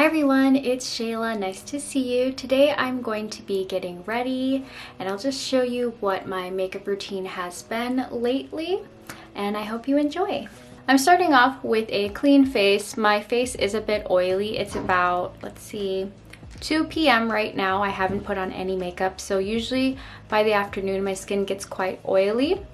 everyone, it's Shayla. Nice to see you. Today I'm going to be getting ready and I'll just show you what my makeup routine has been lately and I hope you enjoy. I'm starting off with a clean face. My face is a bit oily. It's about, let's see, 2 p.m. right now. I haven't put on any makeup, so usually by the afternoon my skin gets quite oily.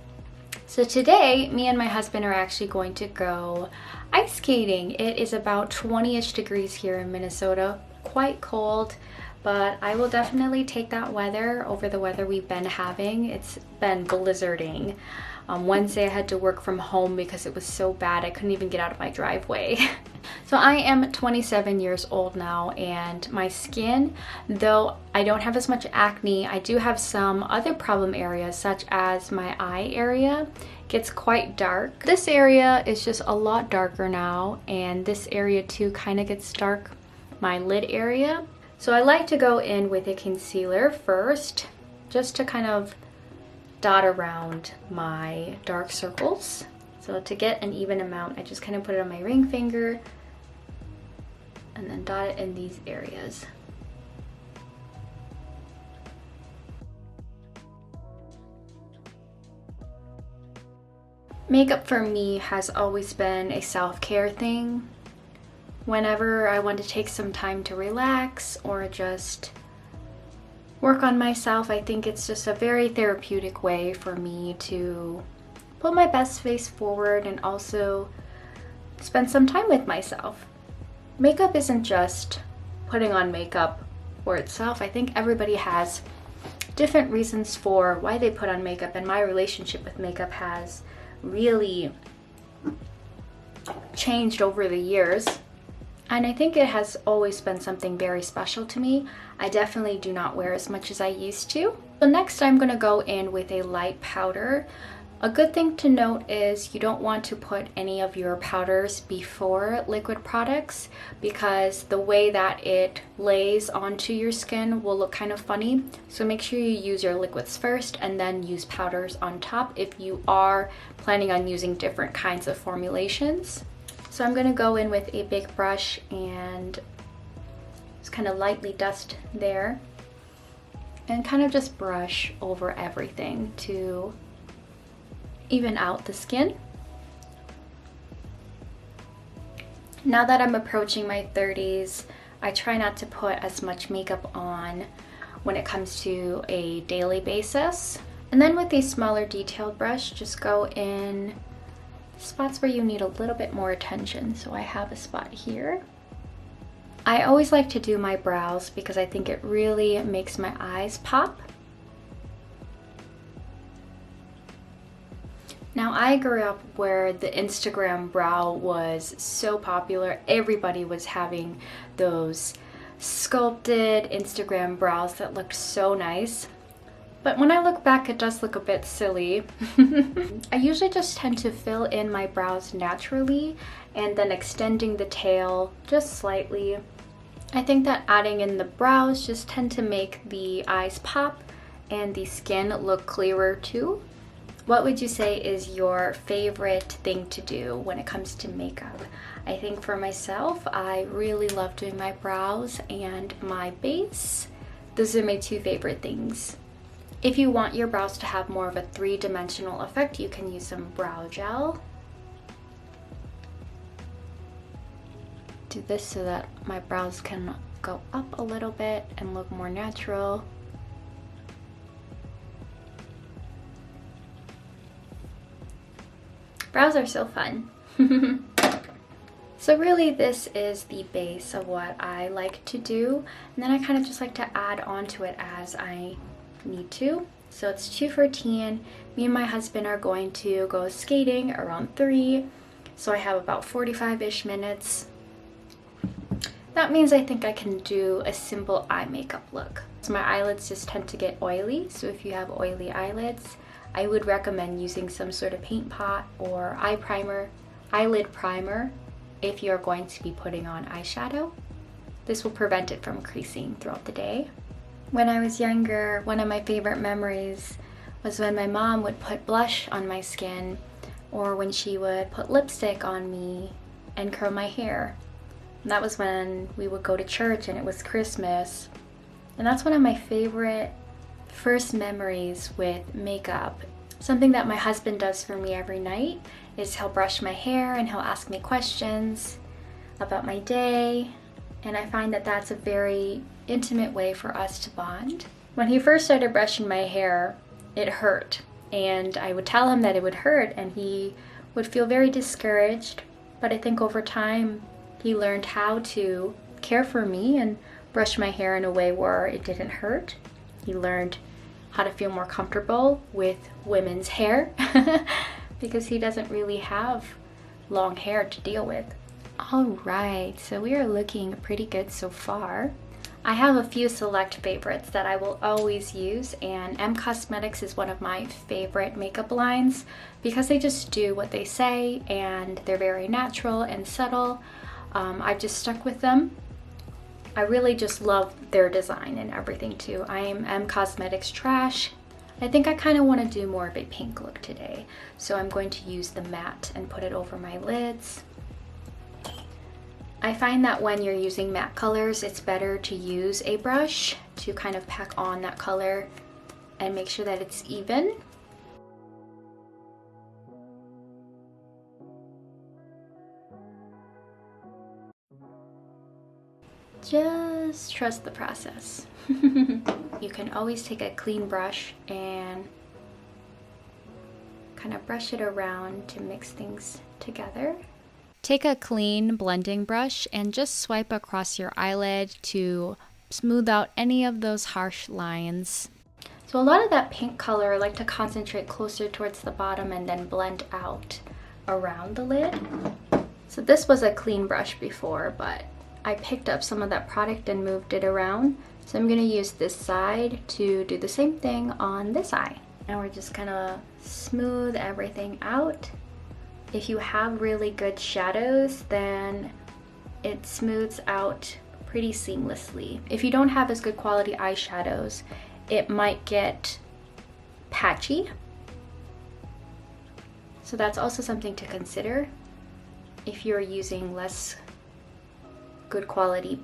So today, me and my husband are actually going to go ice skating. It is about 20-ish degrees here in Minnesota, quite cold, but I will definitely take that weather over the weather we've been having. It's been blizzarding. Wednesday I had to work from home because it was so bad I couldn't even get out of my driveway. So I am 27 years old now, and my skin, though I don't have as much acne, I do have some other problem areas such as my eye area gets quite dark. This area is just a lot darker now, and this area too kind of gets dark, my lid area. So I like to go in with a concealer first just to kind of dot around my dark circles. So to get an even amount, I just kind of put it on my ring finger and then dot it in these areas. Makeup for me has always been a self-care thing. Whenever I want to take some time to relax or just work on myself, I think it's just a very therapeutic way for me to put my best face forward and also spend some time with myself. Makeup isn't just putting on makeup for itself. I think everybody has different reasons for why they put on makeup, and my relationship with makeup has really changed over the years. And I think it has always been something very special to me. I definitely do not wear as much as I used to. So next I'm going to go in with a light powder. A good thing to note is you don't want to put any of your powders before liquid products, because the way that it lays onto your skin will look kind of funny. So make sure you use your liquids first and then use powders on top if you are planning on using different kinds of formulations. So I'm going to go in with a big brush and just kind of lightly dust there and kind of just brush over everything to even out the skin. Now that I'm approaching my 30s, I try not to put as much makeup on when it comes to a daily basis. And then with a smaller detailed brush, just go in spots where you need a little bit more attention. So I have a spot here. I always like to do my brows because I think it really makes my eyes pop. Now I grew up where the Instagram brow was so popular. Everybody was having those sculpted Instagram brows that looked so nice. But when I look back, it does look a bit silly. I usually just tend to fill in my brows naturally and then extending the tail just slightly. I think that adding in the brows just tend to make the eyes pop and the skin look clearer too. What would you say is your favorite thing to do when it comes to makeup? I think for myself, I really love doing my brows and my base. Those are my two favorite things. If you want your brows to have more of a three-dimensional effect, you can use some brow gel. Do this so that my brows can go up a little bit and look more natural. Brows are so fun. So really this is the base of what I like to do, and then I kind of just like to add on to it as I need to. So it's 2:14. Me and my husband are going to go skating around 3, so I have about 45-ish minutes. That means I think I can do a simple eye makeup look. So my eyelids just tend to get oily, so if you have oily eyelids, I would recommend using some sort of paint pot or eye primer, eyelid primer, if you're going to be putting on eyeshadow. This will prevent it from creasing throughout the day. When I was younger, one of my favorite memories was when my mom would put blush on my skin, or when she would put lipstick on me and curl my hair. And that was when we would go to church and it was Christmas. And that's one of my favorite first memories with makeup. Something that my husband does for me every night is he'll brush my hair and he'll ask me questions about my day. And I find that that's a very intimate way for us to bond. When he first started brushing my hair, it hurt. And I would tell him that it would hurt and he would feel very discouraged. But I think over time, he learned how to care for me and brush my hair in a way where it didn't hurt. He learned how to feel more comfortable with women's hair because he doesn't really have long hair to deal with. All right, so we are looking pretty good so far. I have a few select favorites that I will always use, and M Cosmetics is one of my favorite makeup lines because they just do what they say and they're very natural and subtle. I've just stuck with them. I really just love their design and everything too. I am M Cosmetics trash. I think I kind of want to do more of a pink look today, so I'm going to use the matte and put it over my lids. I find that when you're using matte colors, it's better to use a brush to kind of pack on that color and make sure that it's even. Just trust the process. You can always take a clean brush and kind of brush it around to mix things together. Take a clean blending brush and just swipe across your eyelid to smooth out any of those harsh lines. So a lot of that pink color, I like to concentrate closer towards the bottom and then blend out around the lid. So this was a clean brush before, but I picked up some of that product and moved it around. So I'm going to use this side to do the same thing on this eye. And we're just going to smooth everything out. If you have really good shadows, then it smooths out pretty seamlessly. If you don't have as good quality eyeshadows, it might get patchy. So that's also something to consider if you're using less good quality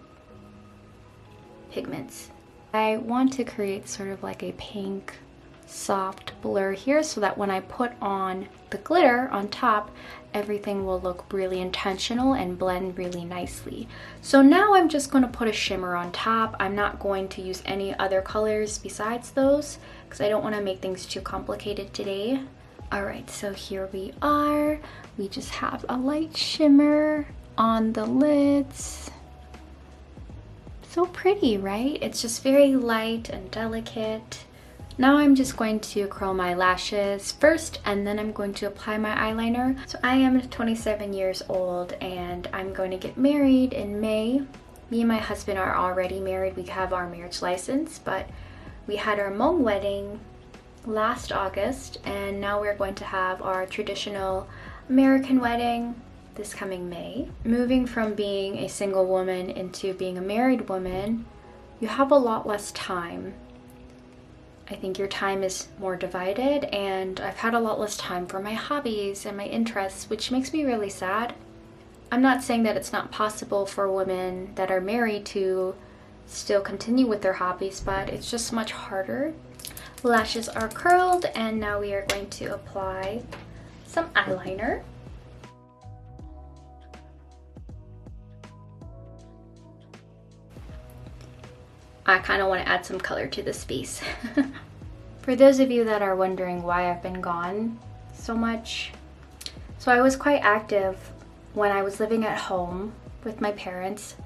pigments. I want to create sort of like a pink soft blur here so that when I put on the glitter on top, everything will look really intentional and blend really nicely. So now I'm just going to put a shimmer on top. I'm not going to use any other colors besides those because I don't want to make things too complicated today. Alright, so here we are. We just have a light shimmer on the lids. So pretty, right? It's just very light and delicate. Now I'm just going to curl my lashes first and then I'm going to apply my eyeliner. So I am 27 years old and I'm going to get married in May. Me and my husband are already married. We have our marriage license, but we had our Hmong wedding last August and now we're going to have our traditional American wedding this coming May. Moving from being a single woman into being a married woman, you have a lot less time. I think your time is more divided and I've had a lot less time for my hobbies and my interests, which makes me really sad. I'm not saying that it's not possible for women that are married to still continue with their hobbies, but it's just much harder. Lashes are curled and now we are going to apply some eyeliner. I kind of want to add some color to this face. For those of you that are wondering why I've been gone so much, so I was quite active when I was living at home with my parents.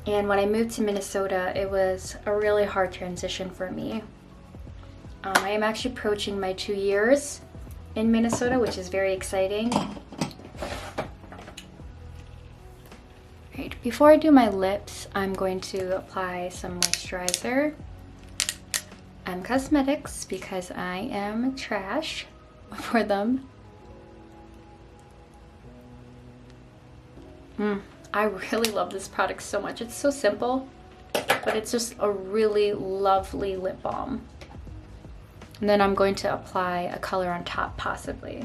And when I moved to Minnesota, it was a really hard transition for me. I am actually approaching my 2 years in Minnesota, which is very exciting. Right, before I do my lips, I'm going to apply some moisturizer. M Cosmetics, because I am trash for them. I really love this product so much. It's so simple, but it's just a really lovely lip balm. And then I'm going to apply a color on top, possibly.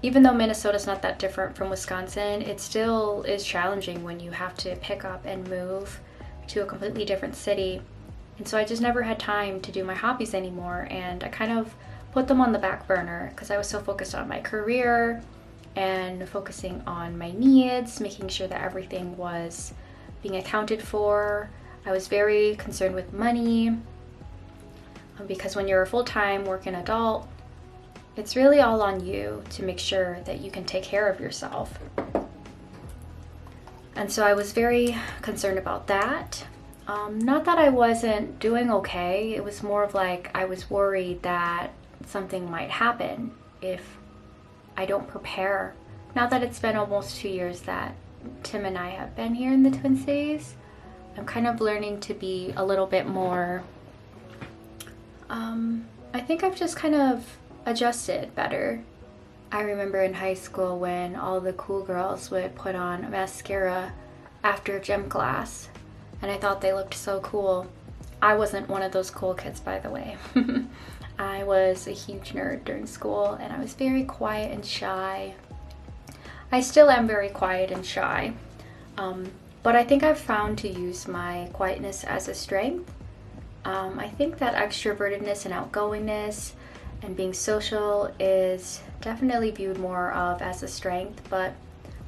even though Minnesota's not that different from Wisconsin, it still is challenging when you have to pick up and move to a completely different city. And so I just never had time to do my hobbies anymore, and I kind of put them on the back burner because I was so focused on my career and focusing on my needs, making sure that everything was being accounted for. I was very concerned with money because when you're a full-time working adult, it's really all on you to make sure that you can take care of yourself. And so I was very concerned about that. Not that I wasn't doing okay, it was more of like I was worried that something might happen if I don't prepare. Now that it's been almost 2 years that Tim and I have been here in the Twin Cities, I'm kind of learning to be a little bit more, I think I've just kind of adjusted better. I remember in high school when all the cool girls would put on mascara after gym class, and I thought they looked so cool. I wasn't one of those cool kids, by the way. I was a huge nerd during school, and I was very quiet and shy. I still am very quiet and shy, but I think I've found to use my quietness as a strength. I think that extrovertedness and outgoingness and being social is definitely viewed more of as a strength, but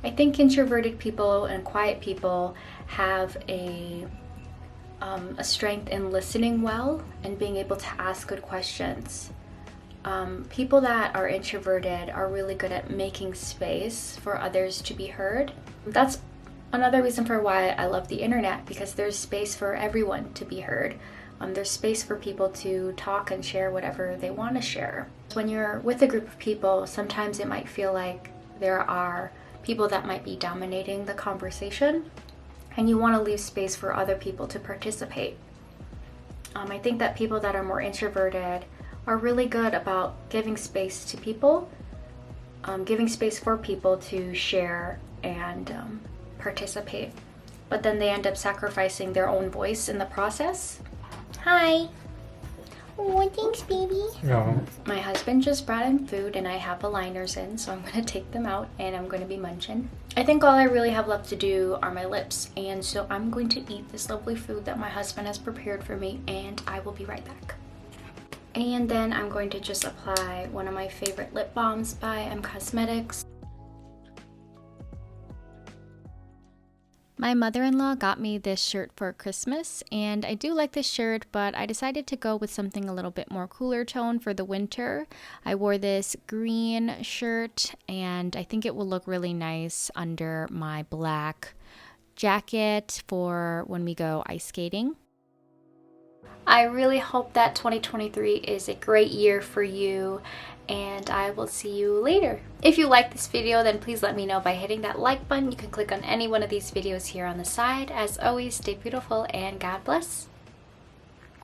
I think introverted people and quiet people have a strength in listening well and being able to ask good questions. People that are introverted are really good at making space for others to be heard. That's another reason for why I love the internet, because there's space for everyone to be heard. There's space for people to talk and share whatever they want to share. When you're with a group of people, sometimes it might feel like there are people that might be dominating the conversation, and you want to leave space for other people to participate. I think that people that are more introverted are really good about giving space to people, giving space for people to share and participate, but then they end up sacrificing their own voice in the process. Hi. Oh, thanks, baby. No. My husband just brought in food and I have the liners in, so I'm going to take them out and I'm going to be munching. I think all I really have left to do are my lips, and so I'm going to eat this lovely food that my husband has prepared for me, and I will be right back. And then I'm going to just apply one of my favorite lip balms by Cosmetics. My mother-in-law got me this shirt for Christmas, and I do like this shirt, but I decided to go with something a little bit more cooler tone for the winter. I wore this green shirt, and I think it will look really nice under my black jacket for when we go ice skating. I really hope that 2023 is a great year for you, and I will see you later. If you like this video, then please let me know by hitting that like button. You can click on any one of these videos here on the side. As always, stay beautiful and God bless.